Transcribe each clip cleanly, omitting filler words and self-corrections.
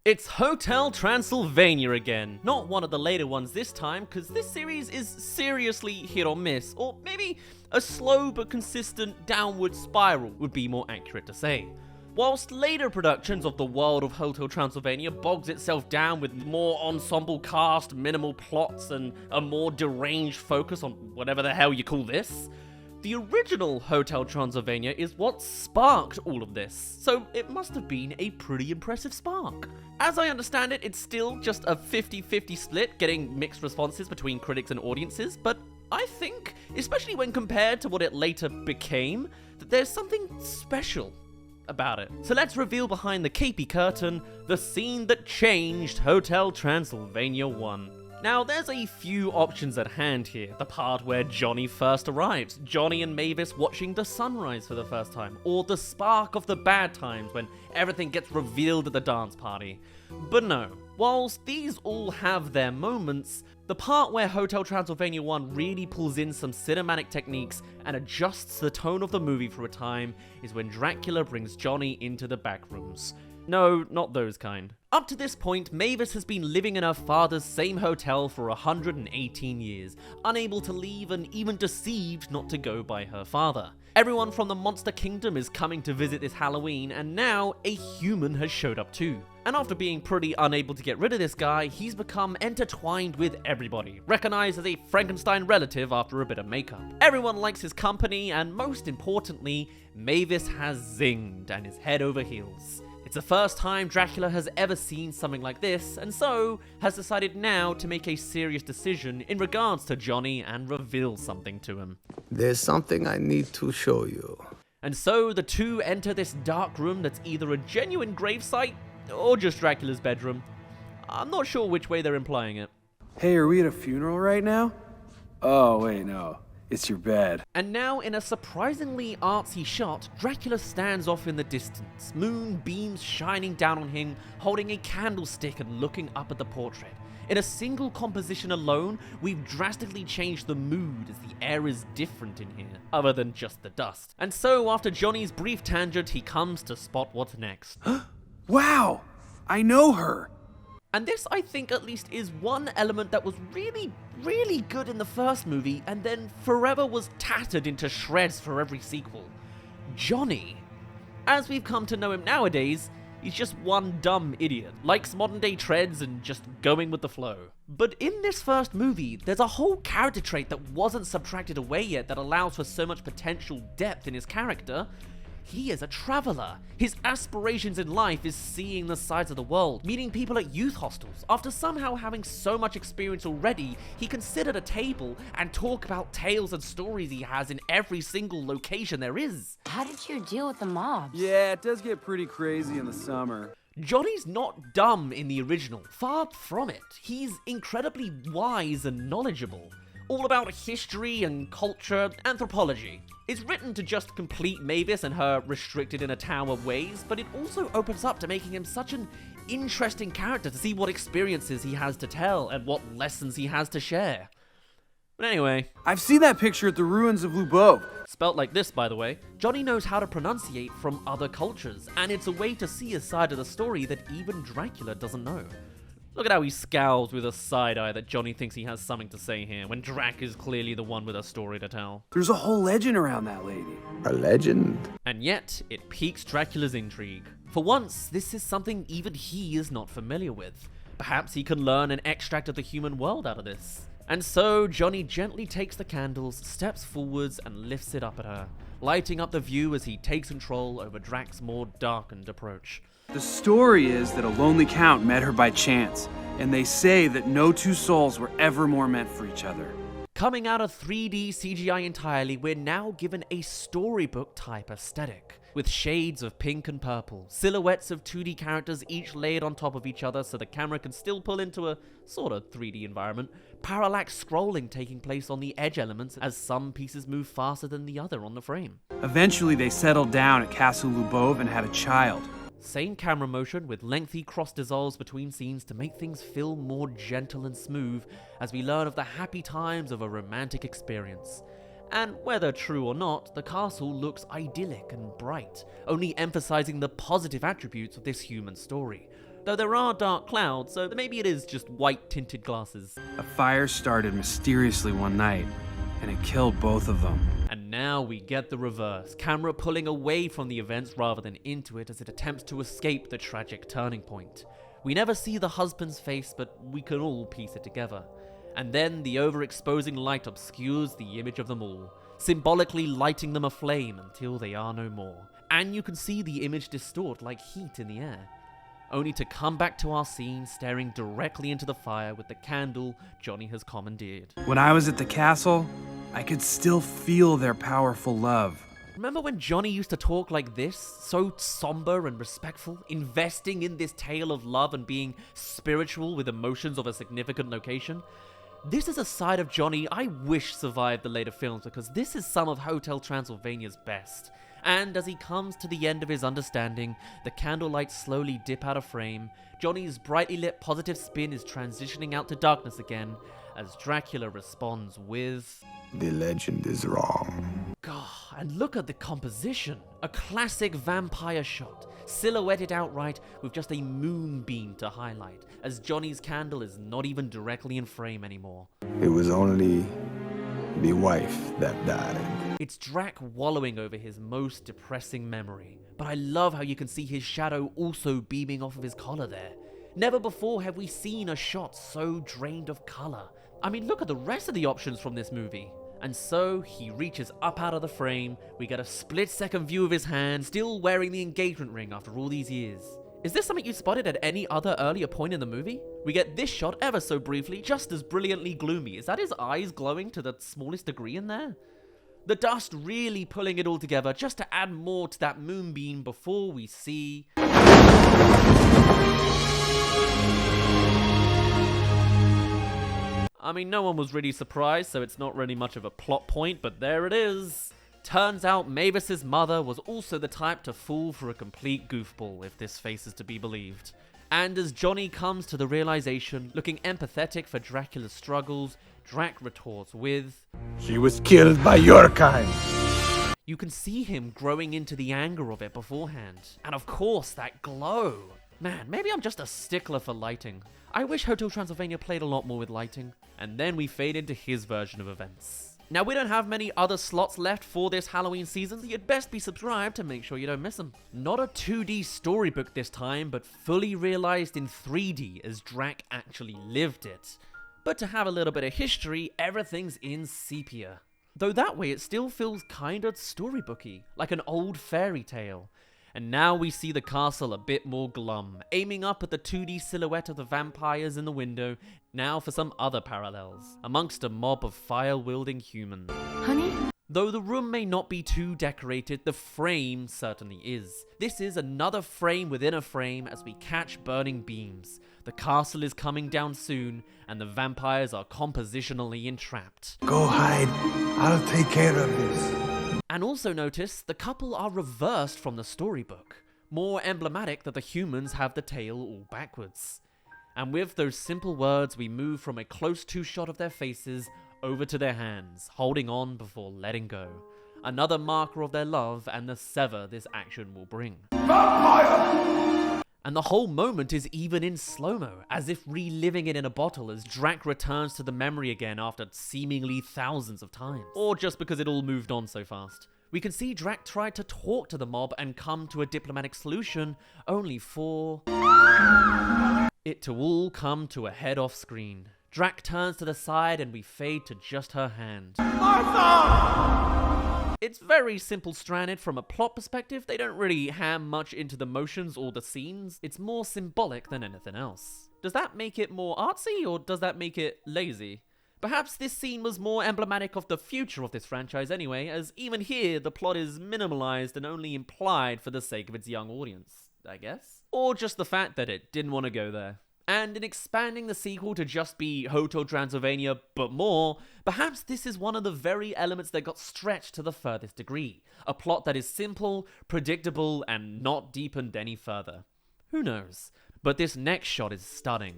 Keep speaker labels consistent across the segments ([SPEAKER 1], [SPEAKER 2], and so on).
[SPEAKER 1] It's Hotel Transylvania again. Not one of the later ones this time, because this series is seriously hit or miss, or maybe a slow but consistent downward spiral would be more accurate to say. Whilst later productions of the world of Hotel Transylvania bogs itself down with more ensemble cast, minimal plots, and a more deranged focus on whatever the hell you call this, the original Hotel Transylvania is what sparked all of this, so it must have been a pretty impressive spark. As I understand it, it's still just a 50-50 split, getting mixed responses between critics and audiences, but I think, especially when compared to what it later became, that there's something special about it. So let's reveal behind the capey curtain the scene that changed Hotel Transylvania 1. Now, there's a few options at hand here. The part where Johnny first arrives, Johnny and Mavis watching the sunrise for the first time, or the spark of the bad times when everything gets revealed at the dance party. But no, whilst these all have their moments, the part where Hotel Transylvania 1 really pulls in some cinematic techniques and adjusts the tone of the movie for a time is when Dracula brings Johnny into the back rooms. No, not those kind. Up to this point, Mavis has been living in her father's same hotel for 118 years, unable to leave and even deceived not to go by her father. Everyone from the Monster Kingdom is coming to visit this Halloween, and now a human has showed up too. And after being pretty unable to get rid of this guy, he's become intertwined with everybody, recognized as a Frankenstein relative after a bit of makeup. Everyone likes his company, and most importantly, Mavis has zinged and is head over heels. It's the first time Dracula has ever seen something like this, and so has decided now to make a serious decision in regards to Johnny and reveal something to him.
[SPEAKER 2] There's something I need to show you.
[SPEAKER 1] And so the two enter this dark room that's either a genuine gravesite or just Dracula's bedroom. I'm not sure which way they're implying it.
[SPEAKER 3] Hey, are we at a funeral right now? Oh, wait, no. It's your bed.
[SPEAKER 1] And now, in a surprisingly artsy shot, Dracula stands off in the distance, moonbeams shining down on him, holding a candlestick and looking up at the portrait. In a single composition alone, we've drastically changed the mood as the air is different in here, other than just the dust. And so, after Johnny's brief tangent, he comes to spot what's next.
[SPEAKER 3] Wow! I know her!
[SPEAKER 1] And this, I think, at least is one element that was really, really good in the first movie and then forever was tattered into shreds for every sequel. Johnny. As we've come to know him nowadays, he's just one dumb idiot, likes modern day trends and just going with the flow. But in this first movie, there's a whole character trait that wasn't subtracted away yet that allows for so much potential depth in his character. He is a traveler. His aspirations in life is seeing the sides of the world, meeting people at youth hostels. After somehow having so much experience already, he can sit at a table and talk about tales and stories he has in every single location there is.
[SPEAKER 4] How did you deal with the mob?
[SPEAKER 3] Yeah, it does get pretty crazy in the summer.
[SPEAKER 1] Johnny's not dumb in the original, far from it. He's incredibly wise and knowledgeable. All about history and culture, anthropology. It's written to just complete Mavis and her restricted in a tower ways, but it also opens up to making him such an interesting character to see what experiences he has to tell and what lessons he has to share. But anyway.
[SPEAKER 3] I've seen that picture at the ruins of Lubov.
[SPEAKER 1] Spelt like this, by the way. Johnny knows how to pronunciate from other cultures, and it's a way to see a side of the story that even Dracula doesn't know. Look at how he scowls with a side eye that Johnny thinks he has something to say here, when Drac is clearly the one with a story to tell.
[SPEAKER 3] There's a whole legend around that lady.
[SPEAKER 2] A legend?
[SPEAKER 1] And yet, it piques Dracula's intrigue. For once, this is something even he is not familiar with. Perhaps he can learn an extract of the human world out of this. And so, Johnny gently takes the candles, steps forwards, and lifts it up at her, lighting up the view as he takes control over Drac's more darkened approach.
[SPEAKER 3] The story is that a lonely count met her by chance, and they say that no two souls were ever more meant for each other.
[SPEAKER 1] Coming out of 3D CGI entirely, we're now given a storybook type aesthetic, with shades of pink and purple, silhouettes of 2D characters each laid on top of each other so the camera can still pull into a sort of 3D environment, parallax scrolling taking place on the edge elements as some pieces move faster than the other on the frame.
[SPEAKER 3] Eventually they settled down at Castle Lubov and had a child.
[SPEAKER 1] Same camera motion with lengthy cross dissolves between scenes to make things feel more gentle and smooth as we learn of the happy times of a romantic experience. And whether true or not, the castle looks idyllic and bright, only emphasizing the positive attributes of this human story. Though there are dark clouds, so maybe it is just white tinted glasses.
[SPEAKER 3] A fire started mysteriously one night, and it killed both of them.
[SPEAKER 1] And now we get the reverse, camera pulling away from the events rather than into it as it attempts to escape the tragic turning point. We never see the husband's face, but we can all piece it together. And then the overexposing light obscures the image of them all, symbolically lighting them aflame until they are no more. And you can see the image distort like heat in the air, only to come back to our scene staring directly into the fire with the candle Johnny has commandeered.
[SPEAKER 3] When I was at the castle, I could still feel their powerful love.
[SPEAKER 1] Remember when Johnny used to talk like this, so somber and respectful, investing in this tale of love and being spiritual with emotions of a significant location? This is a side of Johnny I wish survived the later films, because this is some of Hotel Transylvania's best. And as he comes to the end of his understanding, the candlelight slowly dip out of frame, Johnny's brightly lit positive spin is transitioning out to darkness again, as Dracula responds with...
[SPEAKER 2] The legend is wrong.
[SPEAKER 1] God, and look at the composition. A classic vampire shot, silhouetted outright with just a moonbeam to highlight, as Johnny's candle is not even directly in frame anymore.
[SPEAKER 2] It was only the wife that died.
[SPEAKER 1] It's Drac wallowing over his most depressing memory, but I love how you can see his shadow also beaming off of his collar there. Never before have we seen a shot so drained of color. I mean, look at the rest of the options from this movie. And so, he reaches up out of the frame, we get a split-second view of his hand, still wearing the engagement ring after all these years. Is this something you spotted at any other earlier point in the movie? We get this shot ever so briefly, just as brilliantly gloomy. Is that his eyes glowing to the smallest degree in there? The dust really pulling it all together just to add more to that moonbeam before we see... I mean, no one was really surprised, so it's not really much of a plot point, but there it is. Turns out Mavis's mother was also the type to fall for a complete goofball, if this face is to be believed. And as Johnny comes to the realization, looking empathetic for Dracula's struggles, Drac retorts with...
[SPEAKER 2] She was killed by your kind.
[SPEAKER 1] You can see him growing into the anger of it beforehand. And of course, that glow. Man, maybe I'm just a stickler for lighting. I wish Hotel Transylvania played a lot more with lighting. And then we fade into his version of events. Now, we don't have many other slots left for this Halloween season, so you'd best be subscribed to make sure you don't miss them. Not a 2D storybook this time, but fully realized in 3D as Drac actually lived it. But to have a little bit of history, everything's in sepia. Though that way it still feels kinda storybooky, like an old fairy tale. And now we see the castle a bit more glum, aiming up at the 2D silhouette of the vampires in the window, now for some other parallels, amongst a mob of fire-wielding humans.
[SPEAKER 4] Honey?
[SPEAKER 1] Though the room may not be too decorated, the frame certainly is. This is another frame within a frame as we catch burning beams. The castle is coming down soon, and the vampires are compositionally entrapped.
[SPEAKER 2] Go hide. I'll take care of this.
[SPEAKER 1] And also notice, the couple are reversed from the storybook. More emblematic that the humans have the tale all backwards. And with those simple words, we move from a close-to shot of their faces over to their hands, holding on before letting go. Another marker of their love and the sever this action will bring. Vampire! And the whole moment is even in slow-mo, as if reliving it in a bottle as Drac returns to the memory again after seemingly thousands of times. Or just because it all moved on so fast. We can see Drac try to talk to the mob and come to a diplomatic solution, only for... it to all come to a head off screen. Drac turns to the side and we fade to just her hand. Martha! It's very simple stranded from a plot perspective. They don't really ham much into the motions or the scenes. It's more symbolic than anything else. Does that make it more artsy or does that make it lazy? Perhaps this scene was more emblematic of the future of this franchise anyway, as even here the plot is minimalized and only implied for the sake of its young audience, I guess? Or just the fact that it didn't want to go there. And in expanding the sequel to just be Hotel Transylvania, but more, perhaps this is one of the very elements that got stretched to the furthest degree. A plot that is simple, predictable, and not deepened any further. Who knows? But this next shot is stunning.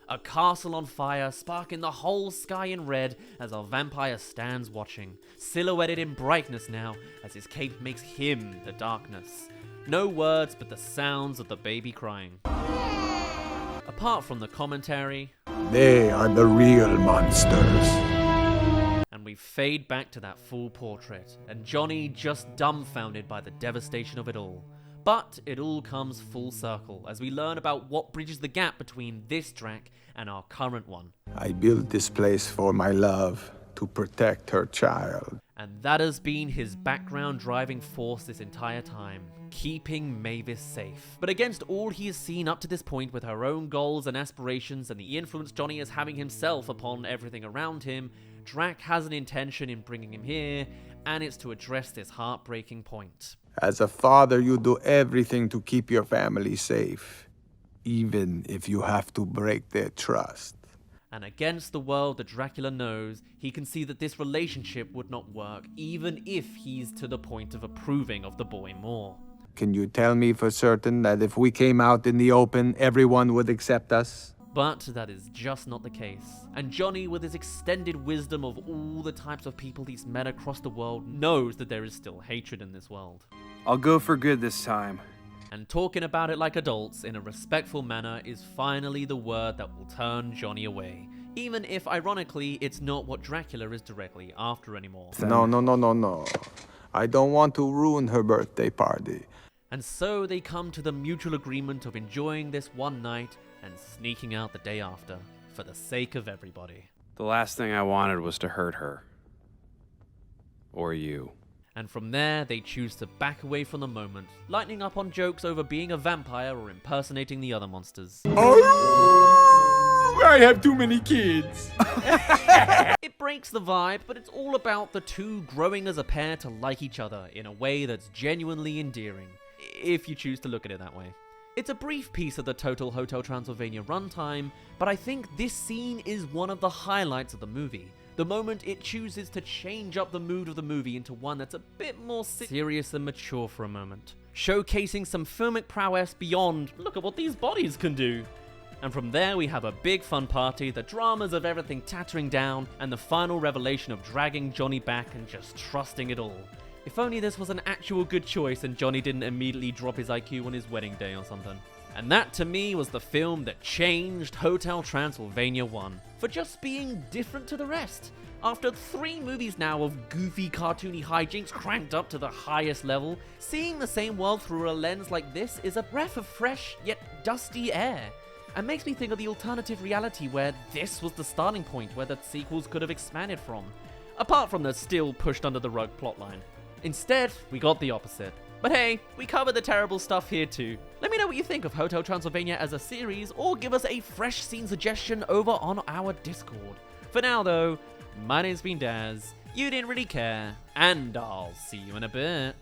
[SPEAKER 1] A castle on fire, sparking the whole sky in red as our vampire stands watching, silhouetted in brightness now as his cape makes him the darkness. No words but the sounds of the baby crying. Apart from the commentary,
[SPEAKER 2] They are the real monsters.
[SPEAKER 1] and we fade back to that full portrait, and Johnny just dumbfounded by the devastation of it all. But it all comes full circle as we learn about what bridges the gap between this Drac and our current one.
[SPEAKER 2] I built this place for my love, to protect her child.
[SPEAKER 1] And that has been his background driving force this entire time, keeping Mavis safe. But against all he has seen up to this point with her own goals and aspirations and the influence Johnny is having himself upon everything around him, Drac has an intention in bringing him here, and it's to address this heartbreaking point.
[SPEAKER 2] As a father, you do everything to keep your family safe, even if you have to break their trust.
[SPEAKER 1] And against the world that Dracula knows, he can see that this relationship would not work, even if he's to the point of approving of the boy more.
[SPEAKER 2] Can you tell me for certain that if we came out in the open, everyone would accept us?
[SPEAKER 1] But that is just not the case. And Johnny, with his extended wisdom of all the types of people he's met across the world, knows that there is still hatred in this world.
[SPEAKER 3] I'll go for good this time.
[SPEAKER 1] And talking about it like adults in a respectful manner is finally the word that will turn Johnny away. Even if, ironically, it's not what Dracula is directly after anymore.
[SPEAKER 2] No. I don't want to ruin her birthday party.
[SPEAKER 1] And so they come to the mutual agreement of enjoying this one night and sneaking out the day after, for the sake of everybody.
[SPEAKER 3] The last thing I wanted was to hurt her. Or you.
[SPEAKER 1] And from there, they choose to back away from the moment, lightening up on jokes over being a vampire or impersonating the other monsters.
[SPEAKER 2] Oh, I have too many kids.
[SPEAKER 1] It breaks the vibe, but it's all about the two growing as a pair to like each other in a way that's genuinely endearing, if you choose to look at it that way. It's a brief piece of the total Hotel Transylvania runtime, but I think this scene is one of the highlights of the movie. The moment it chooses to change up the mood of the movie into one that's a bit more serious and mature for a moment, showcasing some filmic prowess beyond, look at what these bodies can do. And from there we have a big fun party, the dramas of everything tattering down, and the final revelation of dragging Johnny back and just trusting it all. If only this was an actual good choice and Johnny didn't immediately drop his IQ on his wedding day or something. And that to me was the film that changed Hotel Transylvania 1, for just being different to the rest. After 3 movies now of goofy cartoony hijinks cranked up to the highest level, seeing the same world through a lens like this is a breath of fresh yet dusty air. And makes me think of the alternative reality where this was the starting point where the sequels could have expanded from, apart from the still pushed under the rug plotline. Instead, we got the opposite. But hey, we covered the terrible stuff here too. Let me know what you think of Hotel Transylvania as a series, or give us a fresh scene suggestion over on our Discord. For now though, my name's been Dazz, you didn't really care, and I'll see you in a bit.